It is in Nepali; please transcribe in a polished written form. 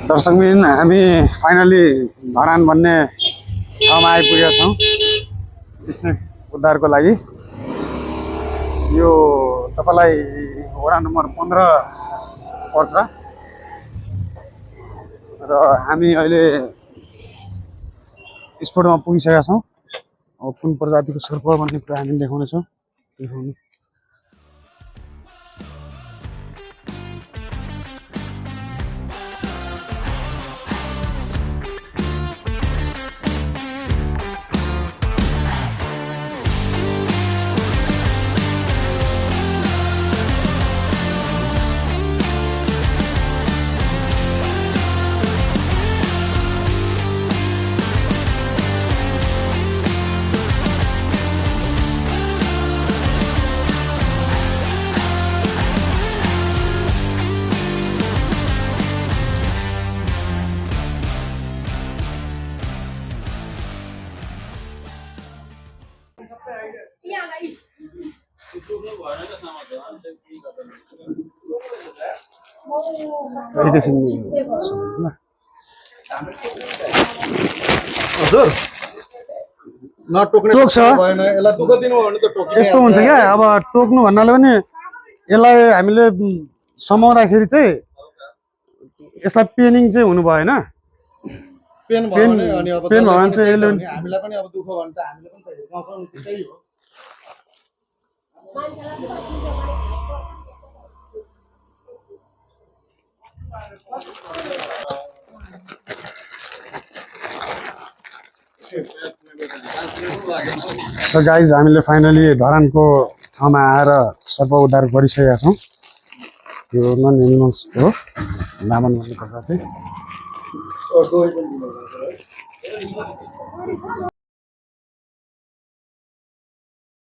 दर्शकबिन हामी फाइनली धरान भन्ने ठाउँमा आइपुगेका छौँ स्नेक उद्धारको लागि। यो तपाईलाई वडा नम्बर 15 पर्छ र हामी अहिले स्पोटमा पुगिसकेका छौँ। अब कुन प्रजातिको सर्प भन्ने कुरा हामी देखाउनेछौँ। हजुर नटोक्ने टोक्छ भएन यसलाई दुःख दिनु हो भने त टोक्छ। यस्तो हुन्छ क्या, अब टोक्नु भन्नाले पनि यसलाई हामीले समाउँदाखेरि चाहिँ यसलाई पेनिङ चाहिँ हुनु भएन। पेन भयो भने अनि अब पेन भयो भने चाहिँ यसले हामीलाई पनि अब दुःख भयो भने त हामीले पनि त हेर्छौँ त्यही हो। सो गाइज हामीले फाइनली धरानको ठाउँमा आएर सर्प उद्धार गरिसकेका छौँ। यो नन एनिमल्स हो, लामन भन्ने प्रजाति।